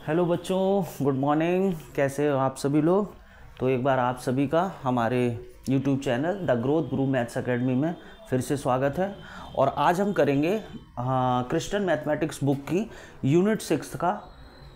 Hello बच्चों, good morning. कैसे हो आप सभी लोग? तो एक बार आप सभी का हमारे YouTube channel the growth Guru maths academy में फिर से स्वागत है। और आज हम करेंगे क्रिस्टन मैथमेटिक्स बुक की यूनिट 6 का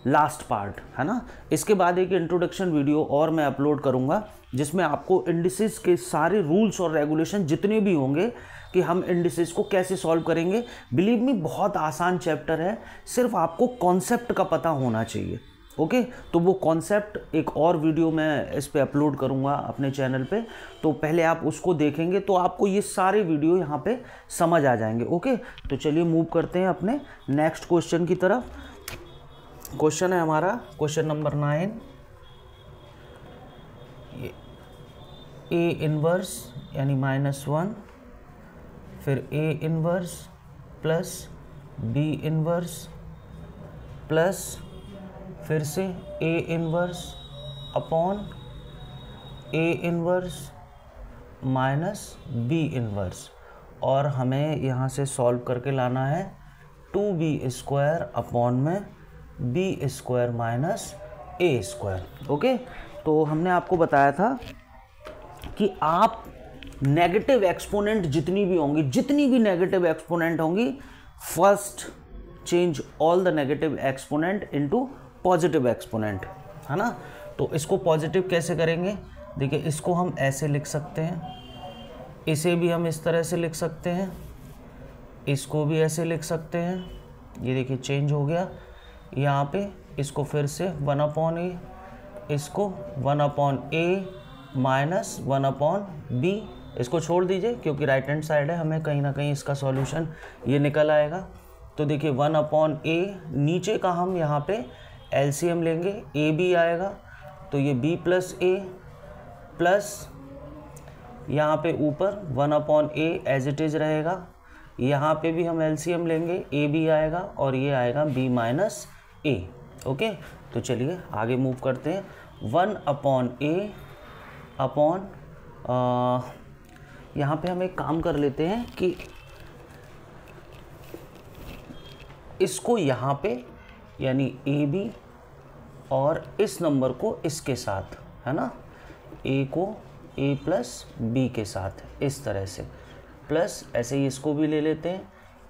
लास्ट पार्ट, है ना। इसके बाद एक इंट्रोडक्शन वीडियो और मैं अपलोड करूंगा जिसमें आपको इंडिसेस के सारे रूल्स और रेगुलेशन जितने भी होंगे कि हम इंडिसेस को कैसे सॉल्व करेंगे। बिलीव मी, बहुत आसान चैप्टर है, सिर्फ आपको कॉन्सेप्ट का पता होना चाहिए। ओके, तो वो कॉन्सेप्ट एक और वीडियो मैं इस पे अपलोड करूंगा अपने चैनल पे, तो पहले आप उसको देखेंगे तो आपको ये सारे वीडियो यहाँ पे समझ आ जाएंगे। ओके, तो चलिए मूव करते हैं अपने नेक्स्ट क्वेश्चन की तरफ। क्वेश्चन है हमारा क्वेश्चन नंबर 9। ए इनवर्स यानी -1, फिर A inverse plus B inverse plus फिर से A inverse upon A inverse minus B inverse, और हमें यहाँ से सॉल्व करके लाना है 2b² अपॉन में b² माइनस a²। ओके, तो हमने आपको बताया था कि आप नेगेटिव एक्सपोनेंट जितनी भी नेगेटिव एक्सपोनेंट होंगी, first change all the negative exponent into positive exponent, है ना। तो इसको पॉजिटिव कैसे करेंगे? देखिए, इसको हम ऐसे लिख सकते हैं, इसे भी हम इस तरह से लिख सकते हैं, इसको भी ऐसे लिख सकते हैं। ये देखिए चेंज हो गया यहाँ पे। इसको फिर से 1/a, इसको 1/a माइनस 1/b, इसको छोड़ दीजिए क्योंकि राइट हैंड साइड है, हमें कहीं ना कहीं इसका सॉल्यूशन ये निकल आएगा। तो देखिए 1/a, नीचे का हम यहाँ पे एलसीएम लेंगे, a भी आएगा, तो ये b प्लस a प्लस यहाँ पे ऊपर 1/a एज इट इज रहेगा। यहाँ पे भी हम एलसीएम लेंगे, a भी आएगा और ये आएगा b माइनस a। ओके, तो चलिए आगे मूव करते हैं। 1/a अपॉन यहाँ पे हम एक काम कर लेते हैं कि इसको यहाँ पे यानी ab और इस नंबर को इसके साथ, है ना, a को a प्लस b के साथ इस तरह से, प्लस ऐसे ही इसको भी ले लेते हैं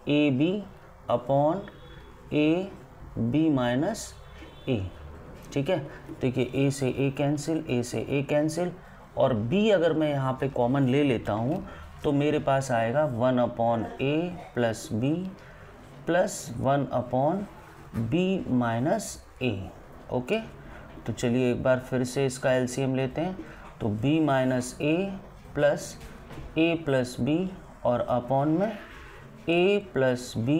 ab upon ab minus a। ठीक है, देखिए a से a कैंसिल, a से a कैंसिल, और b अगर मैं यहाँ पे कॉमन ले लेता हूँ तो मेरे पास आएगा 1/a plus b plus 1/b minus a। Okay, तो चलिए एक बार फिर से इसका एलसीएम लेते हैं, तो b minus a plus a plus b और अपॉन में a प्लस b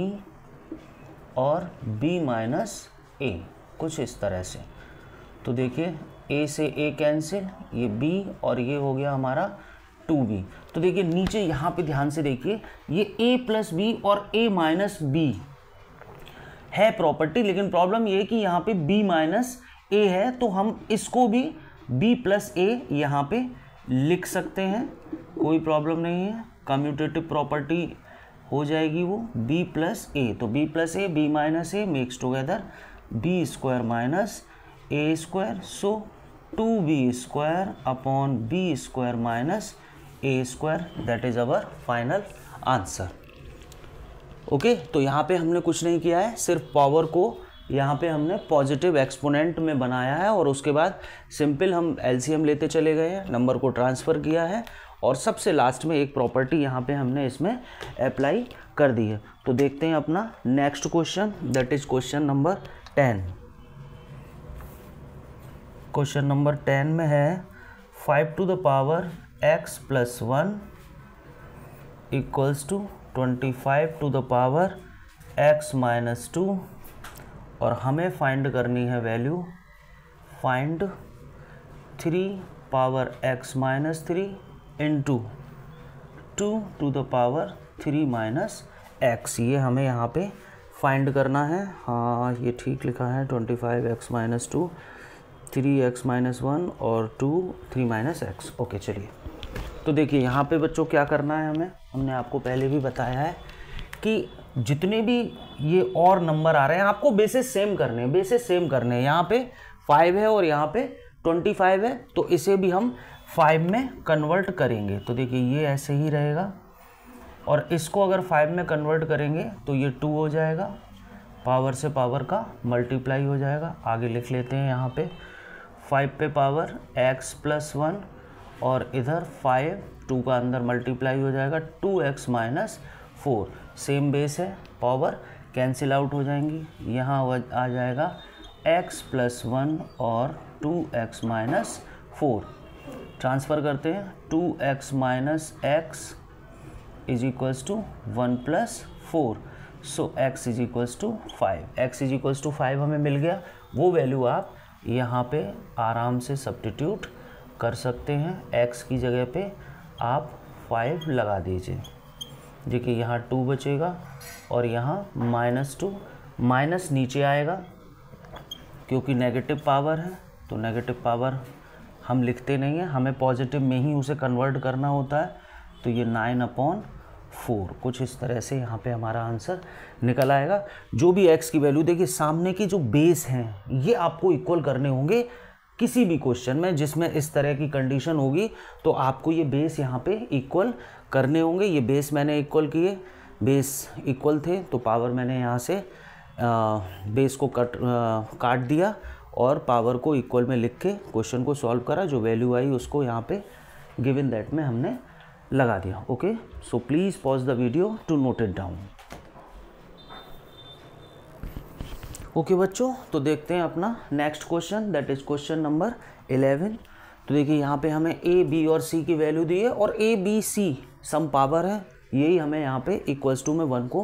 और b माइनस a, कुछ इस तरह से। तो देखिए a से a कैंसिल, ये b और ये हो गया हमारा 2b। तो देखिए नीचे यहाँ पे ध्यान से देखिए, ये a प्लस बी और a माइनस बी है प्रॉपर्टी, लेकिन प्रॉब्लम ये है कि यहाँ पे b माइनस a है, तो हम इसको भी b प्लस a यहाँ पे लिख सकते हैं, कोई प्रॉब्लम नहीं है। कम्यूटेटिव प्रॉपर्टी हो जाएगी वो b प्लस a, तो b plus a b minus a makes together b² minus a², so 2b² upon b² minus a², that is our final answer. Okay, तो यहाँ पे हमने कुछ नहीं किया है, सिर्फ पावर को यहाँ पे हमने पॉजिटिव एक्सपोनेंट में बनाया है और उसके बाद सिंपल हम एलसीएम लेते चले गए हैं, नंबर को ट्रांसफ़र किया है और सबसे लास्ट में एक प्रॉपर्टी यहाँ पे हमने इसमें अप्लाई कर दी है। तो देखते हैं अपना next question, that is question number 10। Question number 10 में है 5 to the power x plus 1 equals to 25 to the power x minus 2, और हमें फाइंड करनी है value, find 3 power x minus 3 into 2 to the power 3 minus x। ये हमें यहाँ पे फाइंड करना है। हाँ, ये ठीक लिखा है, 25x माइनस 2, 3x माइनस 1 और 2 3 माइनस x। ओके, चलिए तो देखिए यहाँ पे बच्चों क्या करना है हमें, हमने आपको पहले भी बताया है कि जितने भी ये और नंबर आ रहे हैं आपको बेसिस सेम करने हैं, बेसिस सेम करने हैं। यहाँ पे 5 है और यहाँ पे 25 है, तो इसे भी हम 5 में कन्वर्ट करेंगे। तो देखिए ये ऐसे ही रहेगा, और इसको अगर 5 में कन्वर्ट करेंगे तो ये 2 हो जाएगा, पावर से पावर का मल्टीप्लाई हो जाएगा। आगे लिख लेते हैं यहाँ पे 5 पे पावर x + 1 और इधर 5 2 का अंदर मल्टीप्लाई हो जाएगा 2x - 4। सेम बेस है, पावर कैंसिल आउट हो जाएंगी। यहाँ आ जाएगा x + 1 और 2x - 4। ट्रांसफ़र करते हैं 2x - x = 1 + 4। सो x = 5। x = 5 हमें मिल गया। वो वैल्यू आप यहाँ पे आराम से सब्स्टिट्यूट कर सकते हैं। x की जगह पे आप 5 लगा दीजिए। देखिए यहाँ 2 बचेगा और यहाँ -2, माइनस नीचे आएगा क्योंकि नेगेटिव पावर है, तो नेगेटिव पावर हम लिखते नहीं हैं, हमें पॉजिटिव में ही उसे कन्वर्ट करना होता है। तो ये 9/4 कुछ इस तरह से यहाँ पे हमारा आंसर निकल आएगा। जो भी x की वैल्यू, देखिए सामने की जो बेस हैं ये आपको इक्वल करने होंगे किसी भी क्वेश्चन में जिसमें इस तरह की कंडीशन होगी, तो आपको ये बेस यहाँ पे इक्वल करने होंगे। ये बेस मैंने इक्वल किए, बेस इक्वल थे तो पावर मैंने यहाँ से बेस को काट दिया और पावर को इक्वल में लिख के क्वेश्चन को सॉल्व करा। जो वैल्यू आई उसको यहाँ पे गिवन दैट में हमने लगा दिया। Okay, so please pause the video to note it down. Okay बच्चों, तो देखते हैं अपना next question, that is question number 11। तो देखिए यहाँ पे हमें a, b और c की वैल्यू दी है और a, b, c some power है, यही हमें यहाँ पे इक्वल्स टू में 1 को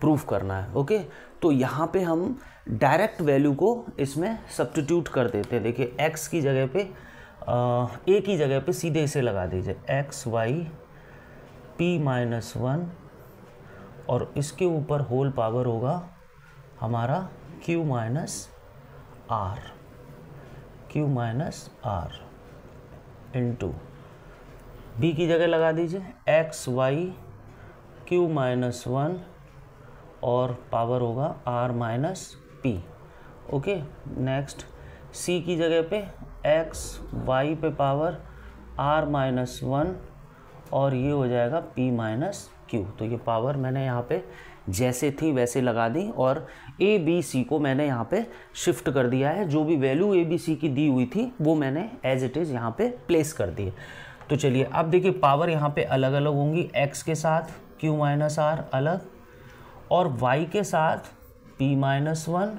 प्रूफ करना है। ओके, तो यहाँ पे हम डायरेक्ट वैल्यू को इसमें सब्स्टिट्यूट कर देते हैं। देखिए x की जगह पे a की जगह पे सीधे इसे लगा दीजिए x, y, p - 1 और इसके ऊपर होल पावर होगा हमारा q - r इंटू b की जगह लगा दीजिए x, y, q - 1 और पावर होगा r - p। Okay, next c की जगह पे x, y पे पावर r - 1 और ये हो जाएगा p - q। तो ये पावर मैंने यहाँ पे जैसे थी वैसे लगा दी और a, b, c को मैंने यहाँ पे शिफ्ट कर दिया है। जो भी वैल्यू a, b, c की दी हुई थी वो मैंने एज इट इज़ यहाँ पे प्लेस कर दी है। तो चलिए अब देखिए पावर यहाँ पे अलग अलग होंगी, x के साथ q - r अलग और y के साथ p - 1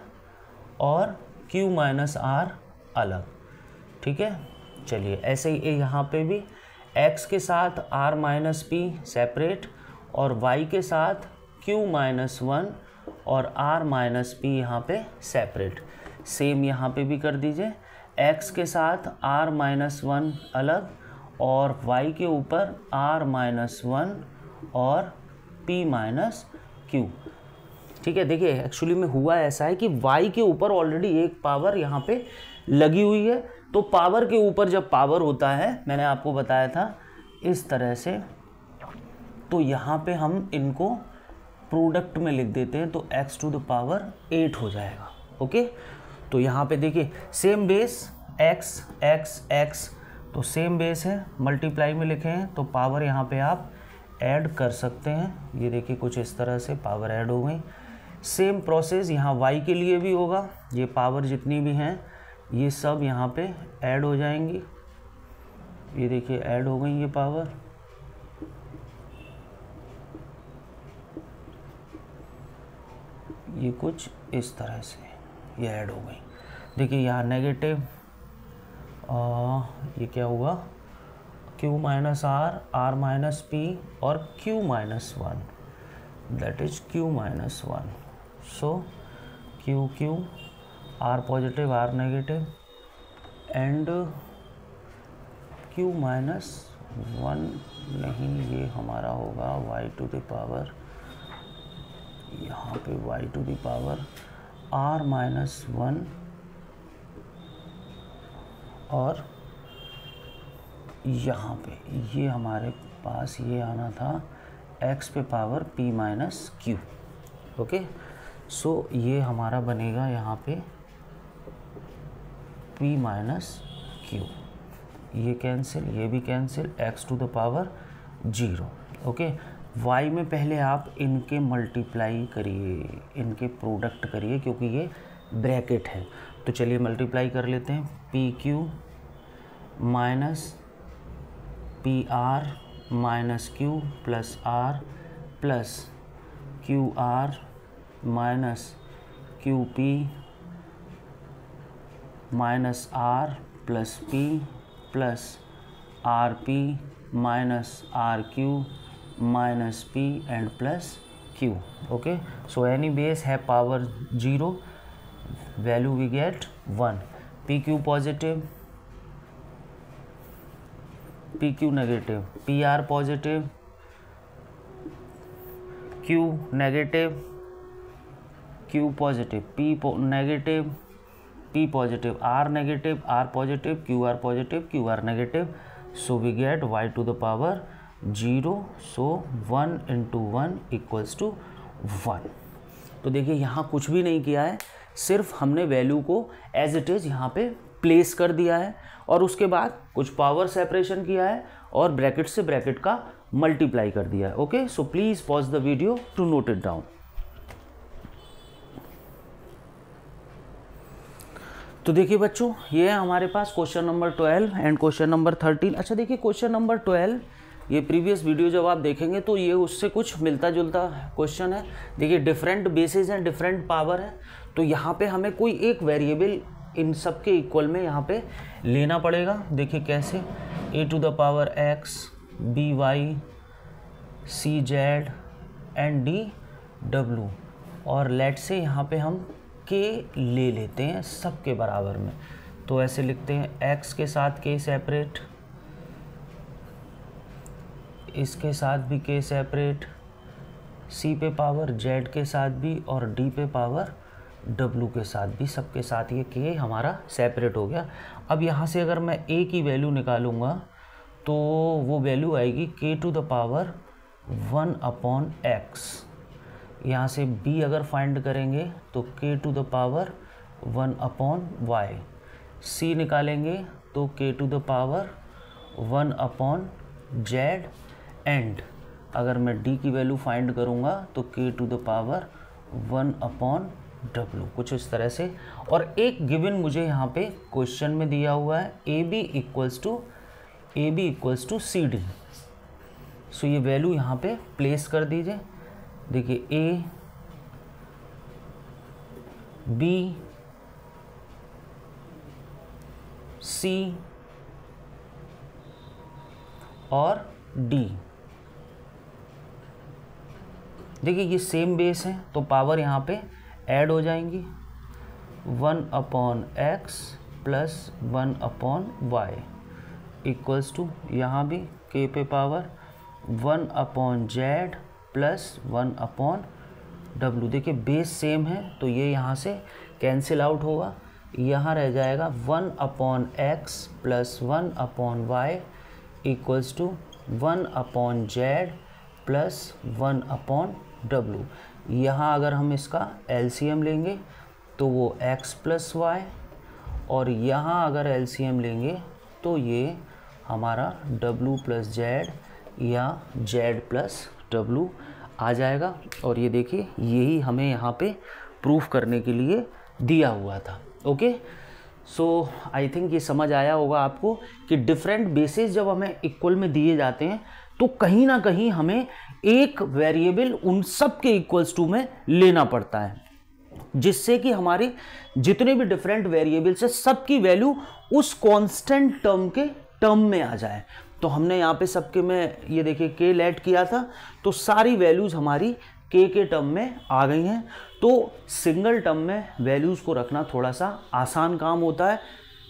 और q - r अलग। ठीक है, चलिए ऐसे ही यहाँ पे भी x के साथ r - p सेपरेट और y के साथ q - 1 और r - p यहाँ पे सेपरेट। सेम यहाँ पे भी कर दीजिए, x के साथ r - 1 अलग और y के ऊपर r - 1 और p - q। ठीक है, देखिए एक्चुअली में हुआ ऐसा है कि y के ऊपर ऑलरेडी एक पावर यहाँ पे लगी हुई है, तो पावर के ऊपर जब पावर होता है, मैंने आपको बताया था इस तरह से, तो यहाँ पे हम इनको प्रोडक्ट में लिख देते हैं, तो x⁴ 8 हो जाएगा। ओके, तो यहाँ पे देखिए same base x x x, तो सेम बेस है, मल्टीप्लाई में लिखे हैं तो पावर यहाँ पे आप ऐड कर सकते हैं। ये देखिए कुछ इस तरह से पावर ऐड हो गई। सेम प्रोसेस यहाँ y के लिए भी होगा, ये पावर जितनी भी हैं ये सब यहाँ पे ऐड हो जाएंगी। ये देखिए ऐड हो गई ये पावर। ये कुछ इस तरह से ये ऐड हो गई। देखिए यहाँ नेगेटिव, ये क्या होगा q - r, r - p और q - 1, that is q - 1। So q r positive r negative and q - 1 नहीं, ये हमारा होगा y⁴, यहाँ पे y⁴ r - 1 और यहाँ पे ये हमारे पास ये आना था x पे power p - q। Okay. So ये हमारा बनेगा यहाँ पे p माइनस क्यू, ये कैंसिल, ये भी cancel, x to the power 0। Okay, y में पहले आप इनके मल्टीप्लाई करिए, इनके प्रोडक्ट करिए क्योंकि ये ब्रैकेट है। तो चलिए मल्टीप्लाई कर लेते हैं, P Q minus P R minus Q plus R plus Q R minus Q P minus R plus P plus R P minus R Q minus P and plus Q. Okay, so any base है power 0, value we get 1। P Q positive, P Q negative, P R positive, Q negative, Q positive, P negative, P positive, R negative, R positive, Q R positive, Q are negative. So we get y to the power 0। So 1 into 1 equals to 1। तो देखिए यहाँ कुछ भी नहीं किया है, सिर्फ हमने वैल्यू को एज इट इज़ यहाँ पे प्लेस कर दिया है और उसके बाद कुछ पावर सेपरेशन किया है और ब्रैकेट से ब्रैकेट का मल्टीप्लाई कर दिया है। Okay, so please pause the video to note it down. तो देखिए बच्चों, ये है हमारे पास question number 12 and question number 13। अच्छा देखिए क्वेश्चन नंबर 12, ये प्रीवियस वीडियो जब आप देखेंगे तो ये उससे कुछ मिलता जुलता क्वेश्चन है। देखिए डिफरेंट बेसिस हैं, डिफरेंट पावर है, तो यहाँ पे हमें कोई एक वेरिएबल इन सब के इक्वल में यहाँ पे लेना पड़ेगा। देखिए कैसे, a to the power x, b y, c z and d w, और लेट से यहाँ पे हम k ले लेते हैं सब के बराबर में। तो ऐसे लिखते हैं x के साथ k सेपरेट, इसके साथ भी k सेपरेट, c पे पावर z के साथ भी और d पे पावर w के साथ भी, सबके साथ ये k हमारा सेपरेट हो गया। अब यहाँ से अगर मैं a की वैल्यू निकालूंगा तो वो वैल्यू आएगी k to the power 1 upon x। यहाँ से b अगर फाइंड करेंगे तो k to the power 1 upon y, c निकालेंगे तो k to the power 1 upon z, and अगर मैं d की वैल्यू फाइंड करूँगा तो k to the power 1 upon w, कुछ इस तरह से। और एक गिवन मुझे यहाँ पे क्वेश्चन में दिया हुआ है, ab equals to C D. So ये वैल्यू यहाँ पे प्लेस कर दीजिए। देखिए a, b, c और d, देखिए ये सेम बेस है तो पावर यहाँ पे ऐड हो जाएंगी, 1 upon x plus 1 upon y equals to, यहाँ भी k पे power 1 upon z plus 1 upon w। देखिए बेस सेम है तो ये यहाँ से कैंसिल आउट होगा, यहाँ रह जाएगा 1 upon x plus 1 upon y equals to 1 upon z plus 1 upon w। यहाँ अगर हम इसका LCM लेंगे तो वो x प्लस y, और यहाँ अगर LCM लेंगे तो ये हमारा w प्लस z या z प्लस w आ जाएगा। और ये देखिए यही हमें यहाँ पे प्रूफ करने के लिए दिया हुआ था। ओके, सो आई थिंक ये समझ आया होगा आपको कि डिफरेंट बेसिस जब हमें इक्वल में दिए जाते हैं तो कहीं ना कहीं हमें एक वेरिएबल उन सब के इक्वल्स टू में लेना पड़ता है, जिससे कि हमारे जितने भी डिफरेंट वेरिएबल्स है सबकी वैल्यू उस कांस्टेंट टर्म के टर्म में आ जाए। तो हमने यहाँ पे सबके में ये देखिए k लेट किया था तो सारी वैल्यूज़ हमारी k के टर्म में आ गई हैं। तो सिंगल टर्म में वैल्यूज़ को रखना थोड़ा सा आसान काम होता है,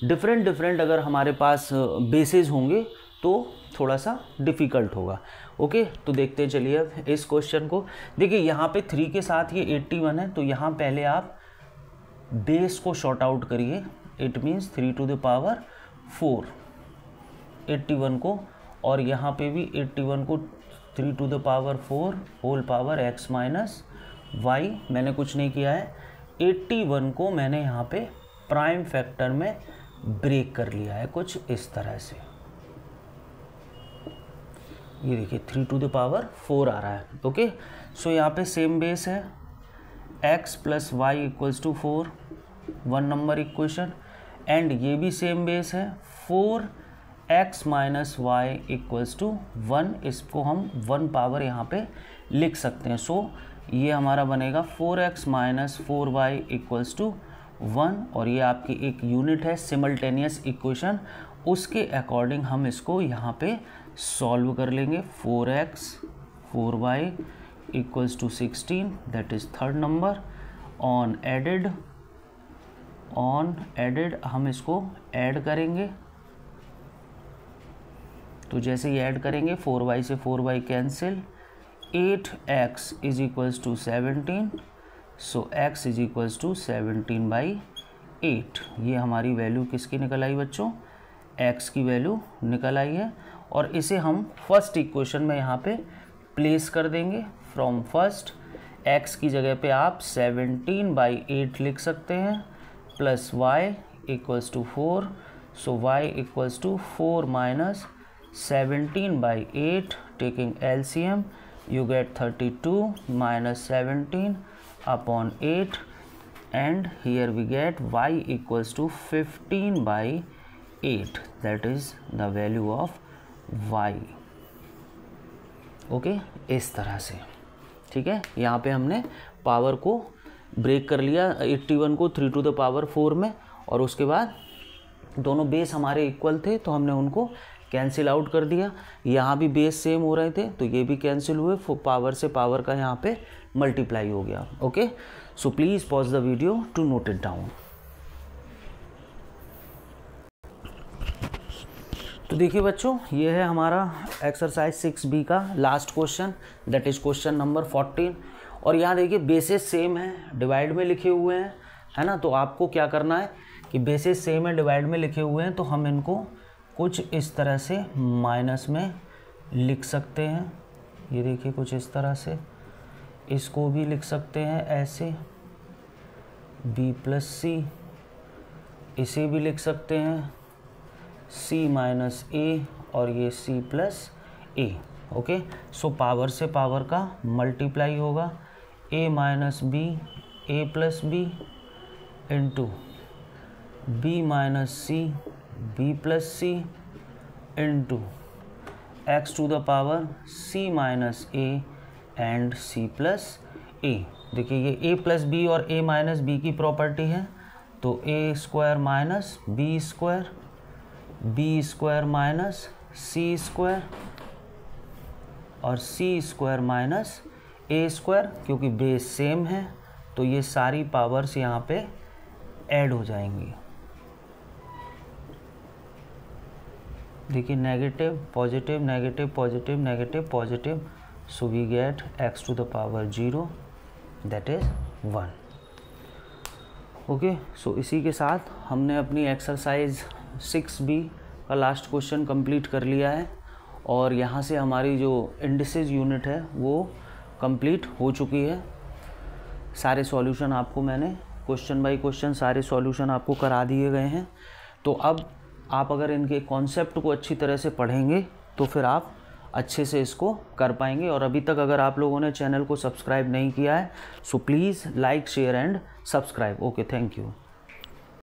डिफरेंट अगर हमारे पास बेसिस होंगे तो थोड़ा सा डिफ़िकल्ट होगा। ओके, तो देखते चलिए अब इस क्वेश्चन को। देखिए यहाँ पे 3 के साथ ये 81 है तो यहाँ पहले आप बेस को शॉर्ट आउट करिए, it means 3 to the power 4 81 को, और यहाँ पे भी 81 को 3 to the power 4 whole power x minus y मैंने कुछ नहीं किया है, 81 को मैंने यहाँ पे प्राइम फैक्टर में ब्रेक कर लिया है कुछ इस तरह से। ये देखिए 3 to the power 4 आ रहा है। ओके, सो यहाँ पे सेम बेस है, x plus y equals to 4, 1 number equation, and ये भी सेम बेस है, 4x minus Y equals to 1। इसको हम 1 पावर यहाँ पे लिख सकते हैं। सो ये हमारा बनेगा 4x minus 4y equals to 1, और ये आपकी एक यूनिट है सिमल्टेनियस इक्वेशन, उसके अकॉर्डिंग हम इसको यहाँ पे सॉल्व कर लेंगे। 4x 4y equals to 16, that is third number. On added हम इसको ऐड करेंगे, तो जैसे ही ऐड करेंगे 4y से 4y cancel, 8x is equals to 17, so x is equals to 17/8। ये हमारी वैल्यू किसकी निकल आई बच्चों, x की वैल्यू निकल आई है, और इसे हम फर्स्ट इक्वेशन में यहाँ पे प्लेस कर देंगे। फ्रॉम फर्स्ट x की जगह पे आप 17/8 लिख सकते हैं, plus y equals to 4, so y equals to 4 minus 17/8, taking LCM you get 32 minus 17 upon 8, and here we get y equals to 15/8, that is the value of y। Okay, इस तरह से, ठीक है। यहाँ पे हमने पावर को ब्रेक कर लिया 81 को 3 to the power 4 में, और उसके बाद दोनों बेस हमारे इक्वल थे तो हमने उनको कैंसिल आउट कर दिया। यहाँ भी बेस सेम हो रहे थे तो ये भी कैंसिल हुए, पावर से पावर का यहाँ पे मल्टीप्लाई हो गया। Okay, so please pause the video to note it down. तो देखिए बच्चों, ये है हमारा एक्सरसाइज 6B का last question, that is question number 14। और यहाँ देखिए बेसिस सेम है, डिवाइड में लिखे हुए हैं, है ना। तो आपको क्या करना है कि बेसिस सेम है, डिवाइड में लिखे हुए हैं, तो हम इनको कुछ इस तरह से माइनस में लिख सकते हैं। ये देखिए कुछ इस तरह से, इसको भी लिख सकते हैं ऐसे b प्लस सी, इसे भी लिख सकते हैं c माइनस ए, और ये c plus A. Okay, so power से पावर का मल्टीप्लाई होगा, a minus B A plus B into b minus C b plus C into X to the power c minus A and c plus A. देखिए ये a plus B और a minus B की property है, तो a square minus b square minus c square, और c square minus a square, क्योंकि base same है तो ये सारी पावर्स यहाँ पे ऐड हो जाएंगी। देखिए negative positive negative positive negative positive, so we get x to the power 0, that is 1। Okay, so इसी के साथ हमने अपनी एक्सरसाइज 6B का लास्ट क्वेश्चन कंप्लीट कर लिया है, और यहाँ से हमारी जो इंडिसेस यूनिट है वो कंप्लीट हो चुकी है। सारे सॉल्यूशन आपको मैंने क्वेश्चन बाय क्वेश्चन सारे सॉल्यूशन आपको करा दिए गए हैं। तो अब आप अगर इनके कॉन्सेप्ट को अच्छी तरह से पढ़ेंगे तो फिर आप अच्छे से इसको कर पाएंगे। और अभी तक अगर आप लोगों ने चैनल को सब्सक्राइब नहीं किया है, so please like share and subscribe. Okay, thank you.